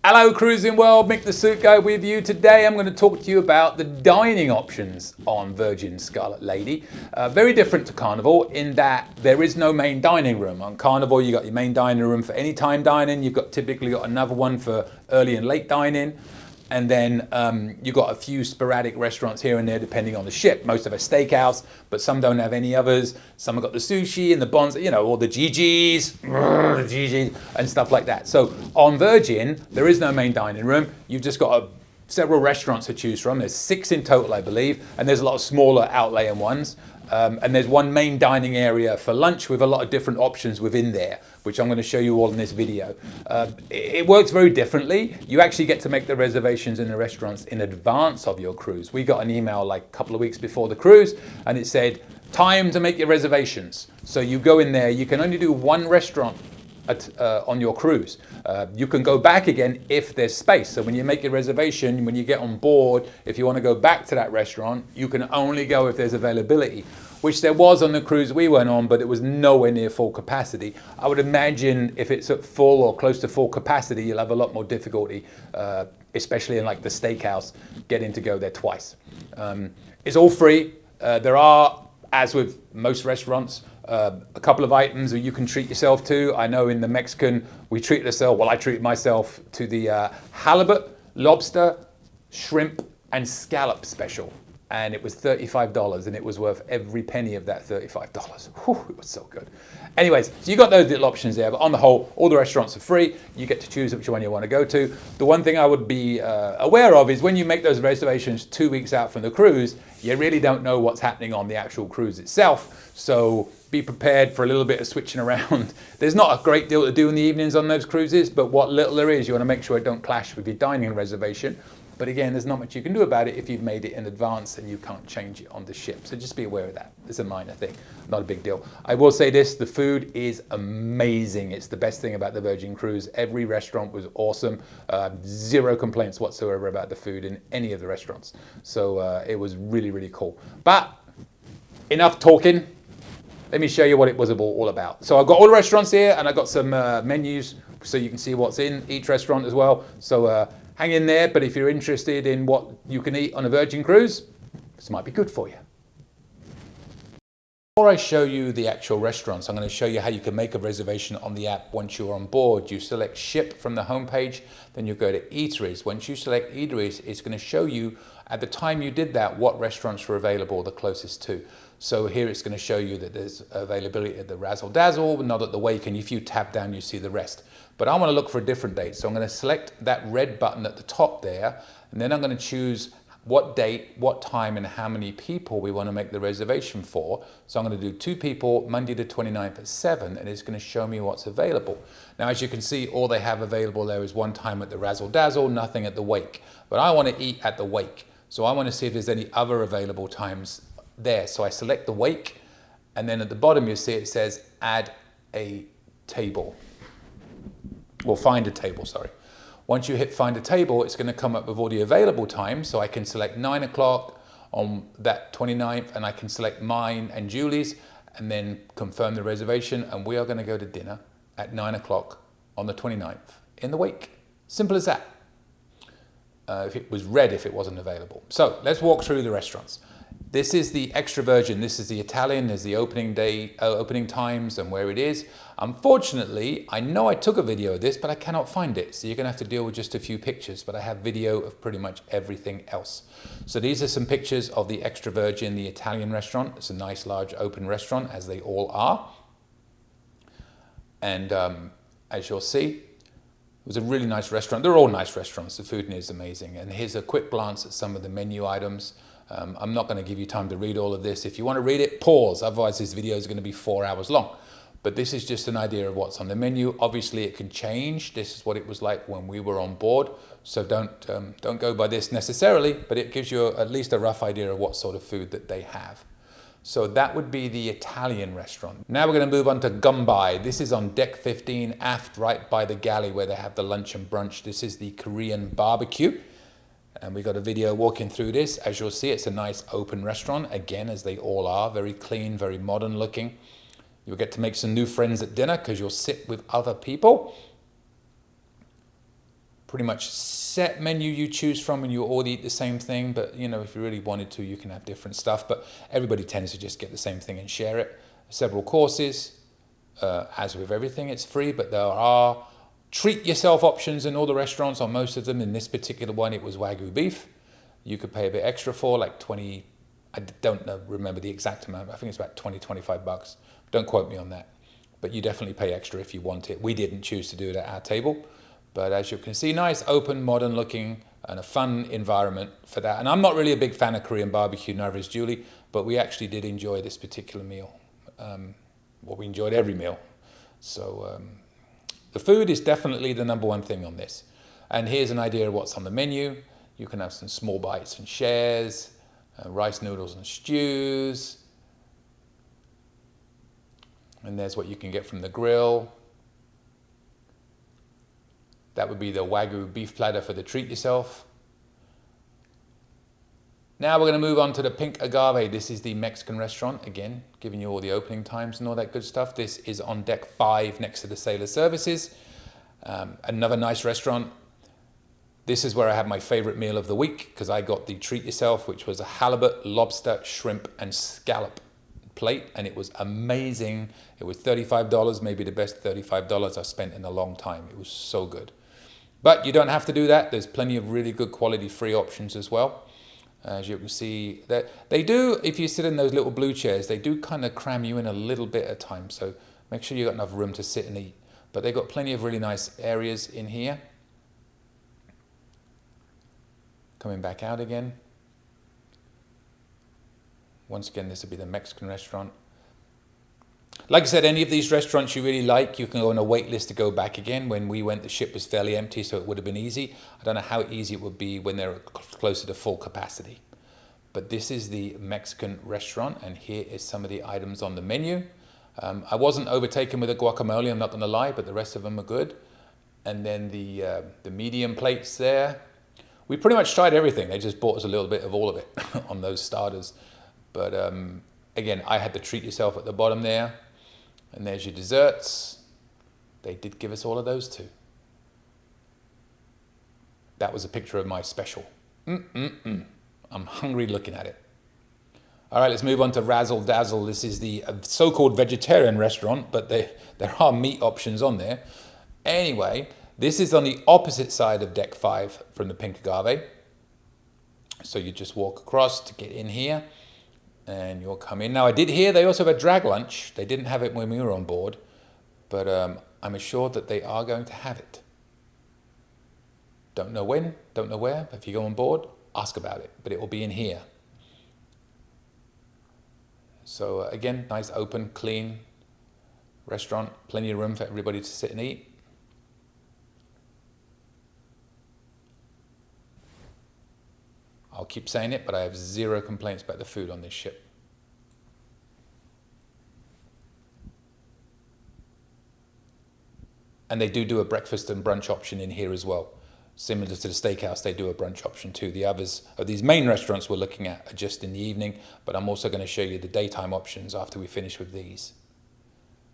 Hello Cruising World, Mick the Suit Guy with you. Today I'm going to talk to you about the dining options on Virgin Scarlet Lady. Very different to Carnival in that there is no main dining room. On Carnival you got your main dining room for any time dining, you've typically got another one for early and late dining, and then you've got a few sporadic restaurants here and there depending on the ship. Most of a steakhouse, but some don't have any others. Some have got the sushi and the bonds, you know, all the GGs and stuff like that. So on Virgin, there is no main dining room. You've just got several restaurants to choose from. There's 6 in total, I believe, and there's a lot of smaller outlaying ones. And there's one main dining area for lunch with a lot of different options within there, which I'm going to show you all in this video. It works very differently. You actually get to make the reservations in the restaurants in advance of your cruise. We got an email like a couple of weeks before the cruise and it said, time to make your reservations. So you go in there, you can only do one restaurant on your cruise. You can go back again if there's space. So when you make your reservation, when you get on board, if you want to go back to that restaurant, you can only go if there's availability, which there was on the cruise we went on, but it was nowhere near full capacity. I would imagine if it's at full or close to full capacity, you'll have a lot more difficulty, especially in like the steakhouse, getting to go there twice. It's all free. There are, as with most restaurants, a couple of items that you can treat yourself to. I know in the Mexican, we treated ourselves, well, I treated myself to the halibut, lobster, shrimp, and scallop special. And it was $35 and it was worth every penny of that $35. Whew, it was so good. Anyways, so you got those little options there, but on the whole, all the restaurants are free. You get to choose which one you want to go to. The one thing I would be aware of is when you make those reservations 2 weeks out from the cruise, you really don't know what's happening on the actual cruise itself. So be prepared for a little bit of switching around. There's not a great deal to do in the evenings on those cruises, but what little there is, you want to make sure it don't clash with your dining reservation. But again, there's not much you can do about it if you've made it in advance and you can't change it on the ship. So just be aware of that. It's a minor thing, not a big deal. I will say this, the food is amazing. It's the best thing about the Virgin Cruise. Every restaurant was awesome. Zero complaints whatsoever about the food in any of the restaurants. So it was really, really cool. But enough talking. Let me show you what it was all about. So I've got all the restaurants here and I've got some menus so you can see what's in each restaurant as well. So hang in there, but if you're interested in what you can eat on a Virgin Cruise, this might be good for you. Before I show you the actual restaurants, I'm going to show you how you can make a reservation on the app once you're on board. You select ship from the homepage, then you go to eateries. Once you select eateries, it's going to show you at the time you did that what restaurants were available the closest to. So here it's going to show you that there's availability at the Razzle Dazzle, but not at the Wake, and if you tap down you see the rest. But I want to look for a different date, so I'm going to select that red button at the top there, and then I'm going to choose what date, what time, and how many people we want to make the reservation for. So I'm going to do 2 people, Monday the 29th at 7, and it's going to show me what's available. Now, as you can see, all they have available there is one time at the Razzle Dazzle, nothing at the Wake. But I want to eat at the Wake, so I want to see if there's any other available times there. So I select the Wake, and then at the bottom you see it says add a table. Well, find a table, sorry. Once you hit find a table, it's going to come up with all the available times. So I can select 9 o'clock on that 29th, and I can select mine and Julie's, and then confirm the reservation. And we are going to go to dinner at 9 o'clock on the 29th in the Wake. Simple as that. If it was red, if it wasn't available. So let's walk through the restaurants. This is the extra virgin. This is the Italian. There's the opening day, opening times and where it is. Unfortunately, I know I took a video of this, but I cannot find it. So you're gonna have to deal with just a few pictures, but I have video of pretty much everything else. So these are some pictures of the extra virgin, the Italian restaurant. It's a nice large open restaurant, as they all are. And as you'll see, it was a really nice restaurant. They're all nice restaurants. The food is amazing. And here's a quick glance at some of the menu items. I'm not going to give you time to read all of this. If you want to read it, pause. Otherwise, this video is going to be 4 hours long. But this is just an idea of what's on the menu. Obviously, it can change. This is what it was like when we were on board. So don't go by this necessarily, but it gives you at least a rough idea of what sort of food that they have. So that would be the Italian restaurant. Now we're going to move on to Gumbai. This is on deck 15 aft, right by the galley where they have the lunch and brunch. This is the Korean barbecue. And we got a video walking through this. As you'll see, it's a nice open restaurant, again, as they all are, very clean, very modern looking. You'll get to make some new friends at dinner because you'll sit with other people. pretty much set menu you choose from, and you all eat the same thing. But you know, if you really wanted to, you can have different stuff. But everybody tends to just get the same thing and share it. Several courses. As with everything, it's free, but there are treat yourself options in all the restaurants. On most of them, in this particular one, it was Wagyu beef. You could pay a bit extra for, like 20. I don't know, remember the exact amount. I think it's about 20, 25 bucks. Don't quote me on that. But you definitely pay extra if you want it. We didn't choose to do it at our table. But as you can see, nice, open, modern looking, and a fun environment for that. And I'm not really a big fan of Korean barbecue, neither is Julie, but we actually did enjoy this particular meal. Well, we enjoyed every meal. So the food is definitely the number one thing on this. And here's an idea of what's on the menu. You can have some small bites and shares, rice noodles and stews. And there's what you can get from the grill. That would be the Wagyu beef platter for the treat yourself. Now we're going to move on to the Pink Agave. This is the Mexican restaurant, again, giving you all the opening times and all that good stuff. This is on deck 5 next to the Sailor Services. Another nice restaurant. This is where I had my favorite meal of the week, because I got the treat yourself, which was a halibut, lobster, shrimp, and scallop plate, and it was amazing. It was $35, maybe the best $35 I've spent in a long time. It was so good. But you don't have to do that. There's plenty of really good quality free options as well. As you can see, that they do, if you sit in those little blue chairs, they do kind of cram you in a little bit at a time. So make sure you've got enough room to sit and eat. But they've got plenty of really nice areas in here. Coming back out again. Once again, this would be the Mexican restaurant. Like I said, any of these restaurants you really like, you can go on a wait list to go back again. When we went, the ship was fairly empty, so it would have been easy. I don't know how easy it would be when they're closer to full capacity. But this is the Mexican restaurant, and here is some of the items on the menu. I wasn't overtaken with a guacamole, I'm not going to lie, but the rest of them are good. And then the medium plates there. We pretty much tried everything. They just bought us a little bit of all of it on those starters. But again, I had to treat yourself at the bottom there. And there's your desserts. They did give us all of those too. That was a picture of my special. I'm hungry looking at it. All right, let's move on to Razzle Dazzle. This is the so-called vegetarian restaurant, but there are meat options on there. Anyway, this is on the opposite side of deck 5 from the Pink Agave. So you just walk across to get in here. And you'll come in. Now, I did hear they also have a drag lunch. They didn't have it when we were on board, but I'm assured that they are going to have it. Don't know when, don't know where, but if you go on board, ask about it, but it will be in here. So again, nice, open, clean restaurant, plenty of room for everybody to sit and eat. I'll keep saying it, but I have zero complaints about the food on this ship. And they do a breakfast and brunch option in here as well. Similar to the steakhouse, they do a brunch option too. The others of these main restaurants we're looking at are just in the evening, but I'm also going to show you the daytime options after we finish with these.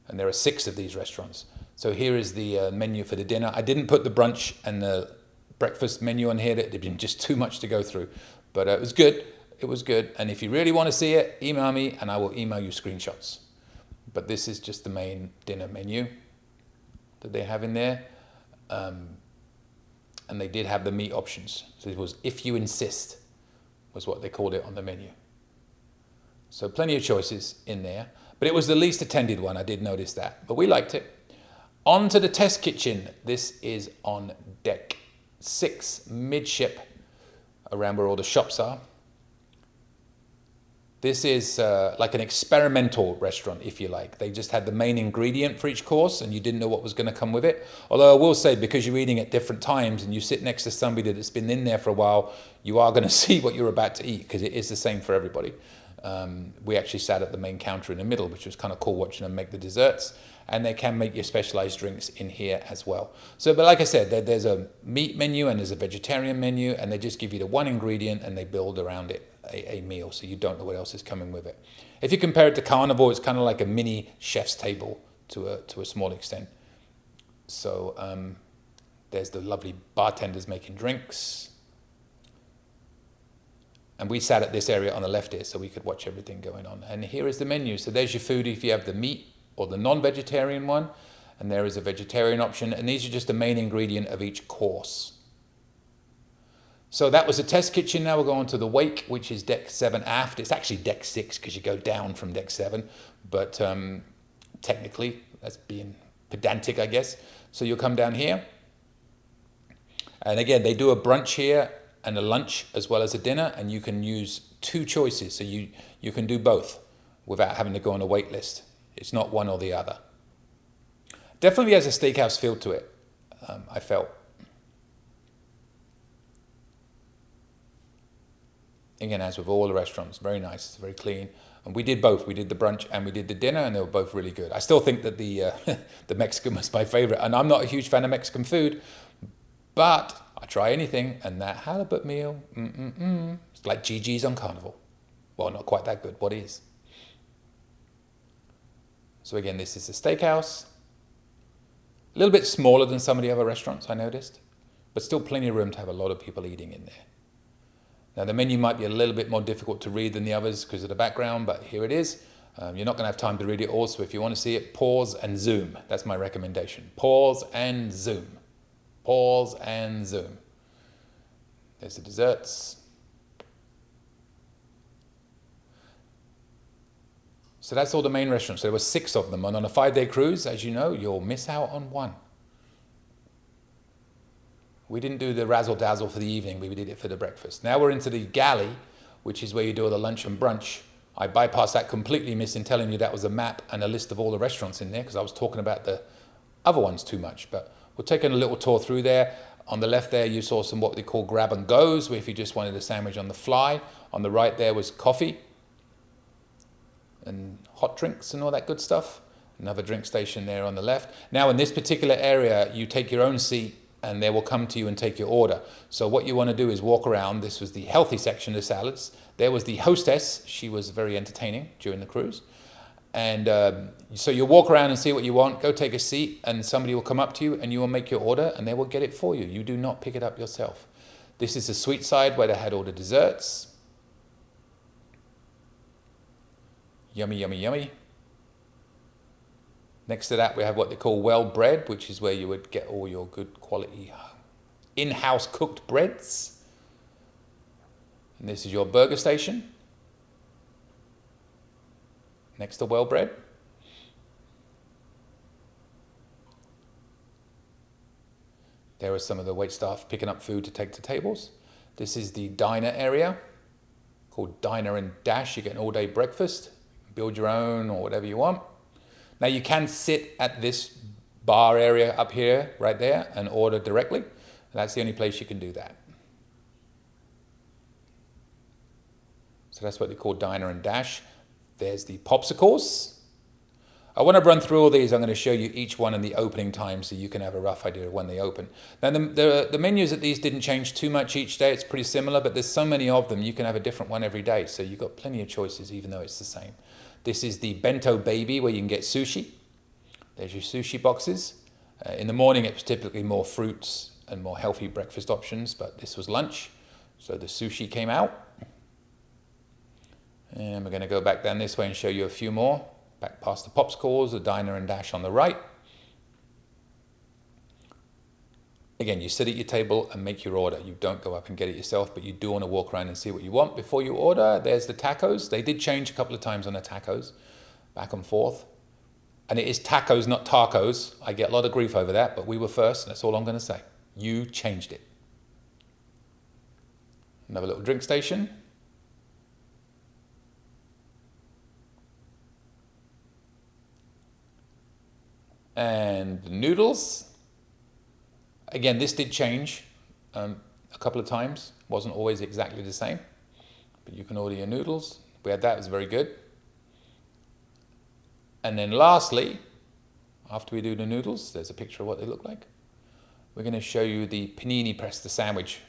And there are 6 of these restaurants. So here is the menu for the dinner. I didn't put the brunch and the breakfast menu on here. That had been just too much to go through, but it was good. It was good. And if you really want to see it, email me and I will email you screenshots. But this is just the main dinner menu that they have in there. And they did have the meat options. So it was if you insist, was what they called it on the menu. So plenty of choices in there. But it was the least attended one, I did notice that. But we liked it. On to the test kitchen. This is on deck 6, midship, around where all the shops are. This is like an experimental restaurant, if you like. They just had the main ingredient for each course and you didn't know what was going to come with it. Although I will say, because you're eating at different times and you sit next to somebody that's been in there for a while, you are going to see what you're about to eat, because it is the same for everybody. We actually sat at the main counter in the middle, which was kind of cool watching them make the desserts. And they can make your specialized drinks in here as well. So, but like I said, there's a meat menu and there's a vegetarian menu, and they just give you the one ingredient and they build around it a meal, so you don't know what else is coming with it. If you compare it to carnivore, it's kind of like a mini chef's table to a small extent. So There's the lovely bartenders making drinks. And we sat at this area on the left here so we could watch everything going on. And here is the menu. So there's your food if you have the meat or the non-vegetarian one. And there is a vegetarian option. And these are just the main ingredient of each course. So that was a test kitchen. Now we're going to the wake, which is deck 7 aft. It's actually deck 6 because you go down from deck 7. But technically, that's being pedantic, I guess. So you'll come down here. And again, they do a brunch here and a lunch as well as a dinner. And you can use 2 choices. So you can do both without having to go on a wait list. It's not one or the other. Definitely has a steakhouse feel to it, I felt. Again, as with all the restaurants, very nice, very clean. And we did both. We did the brunch and we did the dinner, and they were both really good. I still think that the the Mexican was my favorite, and I'm not a huge fan of Mexican food, but I try anything. And that halibut meal, it's like GG's on Carnival. Well, not quite that good. What is? So again, this is the steakhouse. A little bit smaller than some of the other restaurants, I noticed, but still plenty of room to have a lot of people eating in there. Now, the menu might be a little bit more difficult to read than the others because of the background, but here it is. You're not going to have time to read it all, so if you want to see it, pause and zoom. That's my recommendation. Pause and zoom. Pause and zoom. There's the desserts. So that's all the main restaurants. So there were 6 of them. And on a 5-day cruise, as you know, you'll miss out on one. We didn't do the razzle-dazzle for the evening. We did it for the breakfast. Now we're into the galley, which is where you do all the lunch and brunch. I bypassed that completely, missing telling you that was a map and a list of all the restaurants in there because I was talking about the other ones too much. But we're taking a little tour through there. On the left there, you saw some what they call grab and goes, where if you just wanted a sandwich on the fly. On the right there was coffee and hot drinks and all that good stuff. Another drink station there on the left. Now in this particular area, you take your own seat and they will come to you and take your order. So what you want to do is walk around. This was the healthy section of salads. There was the hostess. She was very entertaining during the cruise. And so you'll walk around and see what you want, go take a seat, and somebody will come up to you and you will make your order and they will get it for you. You do not pick it up yourself. This is the sweet side where they had all the desserts. Yummy, yummy, yummy. Next to that, we have what they call well bread, which is where you would get all your good quality in-house cooked breads. And this is your burger station. Next to well bread. There are some of the waitstaff picking up food to take to tables. This is the diner area called Diner and Dash. You get an all-day breakfast, build your own or whatever you want. Now you can sit at this bar area up here, right there, and order directly. And that's the only place you can do that. So that's what they call Diner and Dash. There's the popsicles. I want to run through all these. I'm going to show you each one in the opening time so you can have a rough idea of when they open. Now the menus at these didn't change too much each day. It's pretty similar, but there's so many of them, you can have a different one every day. So you've got plenty of choices even though it's the same. This is the bento baby where you can get sushi. There's your sushi boxes. In the morning it's typically more fruits and more healthy breakfast options, but this was lunch. So the sushi came out. And we're going to go back down this way and show you a few more. Back past the popsicles, the Diner and Dash on the right. Again, you sit at your table and make your order. You don't go up and get it yourself, but you do want to walk around and see what you want before you order. There's the tacos. They did change a couple of times on the tacos, back and forth. And it is tacos, not tacos. I get a lot of grief over that, but we were first, and that's all I'm going to say. You changed it. Another little drink station. And the noodles. Again, this did change a couple of times. Wasn't always exactly the same. But you can order your noodles. We had that, it was very good. And then lastly, after we do the noodles, there's a picture of what they look like. We're going to show you the panini press, the sandwich.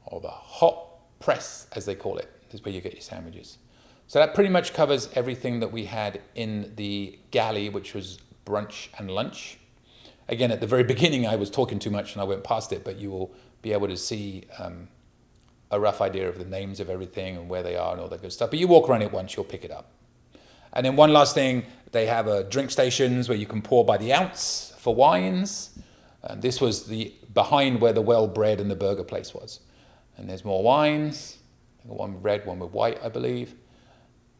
Or the hot press, as they call it. This is where you get your sandwiches. So that pretty much covers everything that we had in the galley, which was brunch and lunch. Again, at the very beginning, I was talking too much and I went past it, but you will be able to see a rough idea of the names of everything and where they are and all that good stuff. But you walk around it once, you'll pick it up. And then one last thing, they have drink stations where you can pour by the ounce for wines. And this was the behind where the well bread and the burger place was. And there's more wines, one with red, one with white, I believe.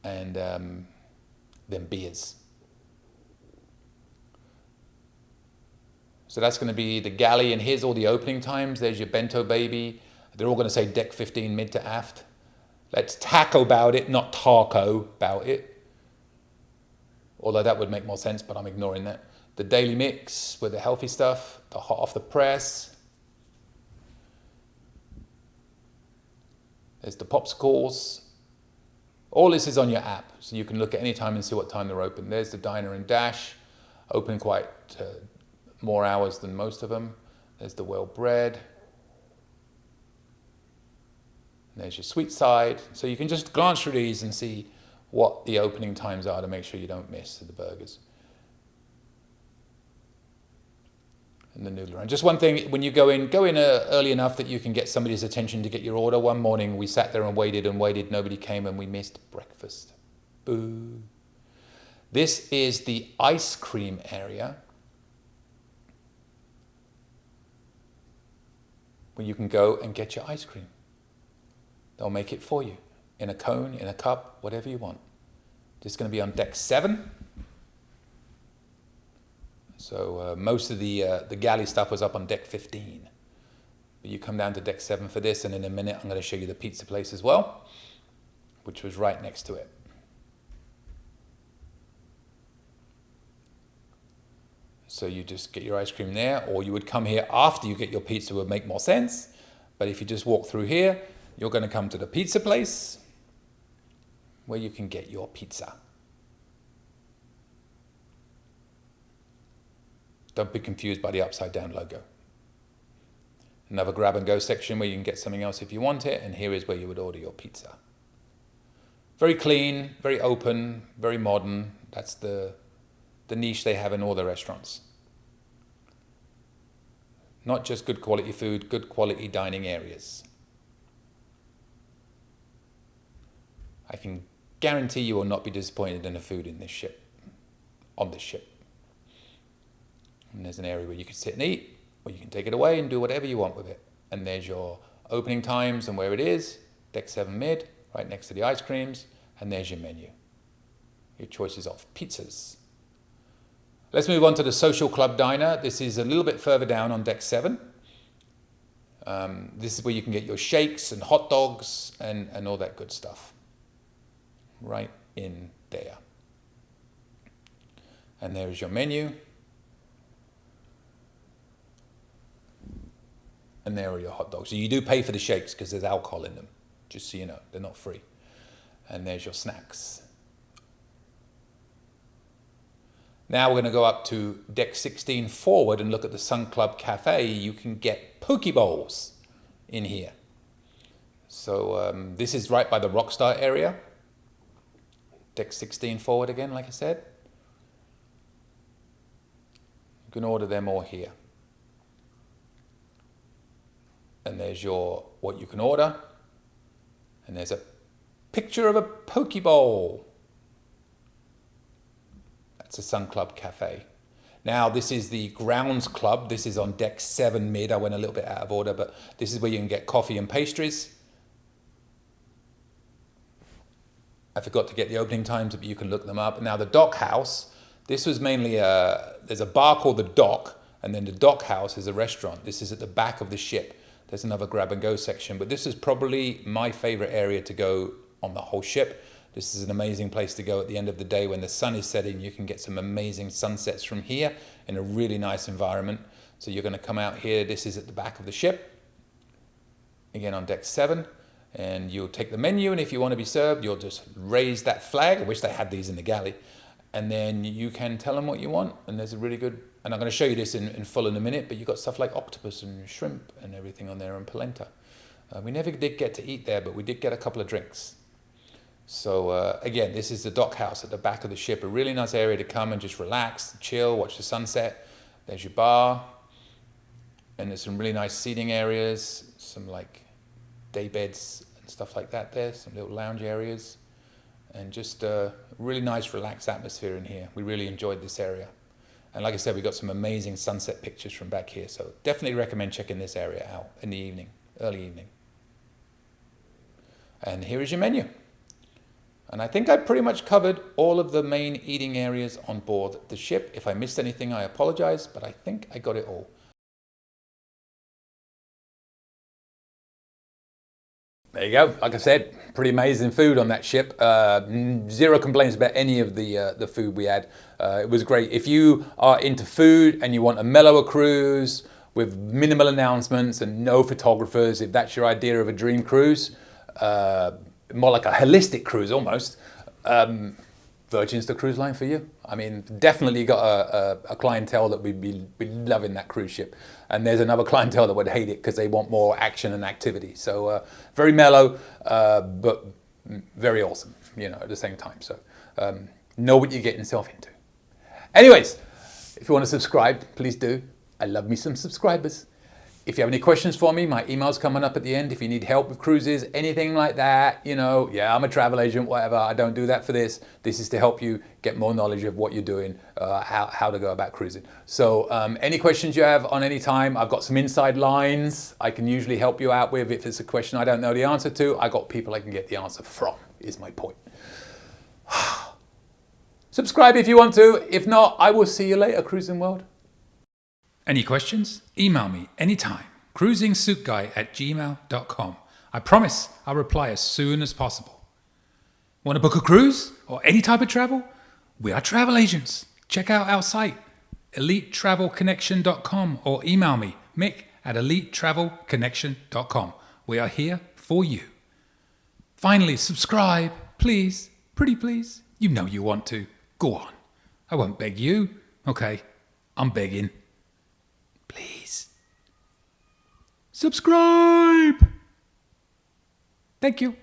And then beers. So that's going to be the galley, and here's all the opening times. There's your bento baby. They're all going to say deck 15 mid to aft. Let's taco about it, not taco about it. Although that would make more sense, but I'm ignoring that. The daily mix with the healthy stuff, the hot off the press. There's the popsicles. All this is on your app, so you can look at any time and see what time they're open. There's the diner and dash, open quite more hours than most of them. There's the well bread. And there's your sweet side. So you can just glance through these and see what the opening times are to make sure you don't miss the burgers. And the noodler. And just one thing, when you go in early enough that you can get somebody's attention to get your order. One morning we sat there and waited, nobody came, and we missed breakfast. Boo. This is the ice cream area, where you can go and get your ice cream. They'll make it for you, in a cone, in a cup, whatever you want. This is going to be on deck 7. So most of the galley stuff was up on deck 15. But you come down to deck 7 for this, and in a minute I'm going to show you the pizza place as well, which was right next to it. So you just get your ice cream there, or you would come here after you get your pizza, would make more sense. But if you just walk through here, you're going to come to the pizza place where you can get your pizza. Don't be confused by the upside down logo. Another grab and go section where you can get something else if you want it, and here is where you would order your pizza. Very clean, very open, very modern. That's the niche they have in all the restaurants. Not just good quality food, good quality dining areas. I can guarantee you will not be disappointed in the food in this ship, on this ship. And there's an area where you can sit and eat, or you can take it away and do whatever you want with it. And there's your opening times and where it is, deck 7 mid, right next to the ice creams, and there's your menu. Your choices of pizzas. Let's move on to the social club diner. This is a little bit further down on deck 7. This is where you can get your shakes and hot dogs and all that good stuff. Right in there. And there's your menu. And there are your hot dogs. So you do pay for the shakes because there's alcohol in them, just so you know. They're not free. And there's your snacks. Now we're going to go up to deck 16 forward and look at the Sun Club Cafe. You can get poke bowls in here. So this is right by the Rockstar area. Deck 16 forward again, like I said. You can order them all here. And there's your what you can order. And there's a picture of a poke bowl. That's a Sun Club Cafe. Now this is the Grounds Club. This is on deck 7 mid. I went a little bit out of order, but this is where you can get coffee and pastries. I forgot to get the opening times, but you can look them up. Now the Dock House, this was mainly there's a bar called the Dock, and then the Dock House is a restaurant. This is at the back of the ship. There's another grab and go section, but this is probably my favorite area to go on the whole ship. This is an amazing place to go at the end of the day when the sun is setting. You can get some amazing sunsets from here in a really nice environment. So you're going to come out here. This is at the back of the ship, again on deck 7. And you'll take the menu, and if you want to be served, you'll just raise that flag. I wish they had these in the galley. And then you can tell them what you want. And there's a really good, and I'm going to show you this in full in a minute, but you've got stuff like octopus and shrimp and everything on there, and polenta. We never did get to eat there, but we did get a couple of drinks. So again, this is the Dock House at the back of the ship, a really nice area to come and just relax, chill, watch the sunset. There's your bar. And there's some really nice seating areas, some like day beds and stuff like that there, some little lounge areas. And just a really nice relaxed atmosphere in here. We really enjoyed this area. And like I said, we got some amazing sunset pictures from back here. So definitely recommend checking this area out in the evening, early evening. And here is your menu. And I think I pretty much covered all of the main eating areas on board the ship. If I missed anything, I apologize, but I think I got it all. There you go. Like I said, pretty amazing food on that ship. Zero complaints about any of the food we had. It was great. If you are into food and you want a mellower cruise with minimal announcements and no photographers, if that's your idea of a dream cruise, more like a holistic cruise almost, Virgin's the cruise line for you. I mean, definitely got a clientele that would be loving that cruise ship. And there's another clientele that would hate it because they want more action and activity. So very mellow, but very awesome, you know, at the same time. So know what you're getting yourself into. Anyways, if you want to subscribe, please do. I love me some subscribers. If you have any questions for me, my email's coming up at the end. If you need help with cruises, anything like that, you know, yeah, I'm a travel agent, whatever. I don't do that for this. This is to help you get more knowledge of what you're doing, how to go about cruising. So any questions you have on any time, I've got some inside lines I can usually help you out with. If it's a question I don't know the answer to, I got people I can get the answer from, is my point. Subscribe if you want to. If not, I will see you later, Cruising World. Any questions? Email me anytime. cruisingsuitguy@gmail.com. I promise I'll reply as soon as possible. Want to book a cruise or any type of travel? We are travel agents. Check out our site, elitetravelconnection.com, or email me, mick@elitetravelconnection.com. We are here for you. Finally, subscribe, please. Pretty please. You know you want to. Go on. I won't beg you. Okay, I'm begging. Please. Subscribe. Thank you.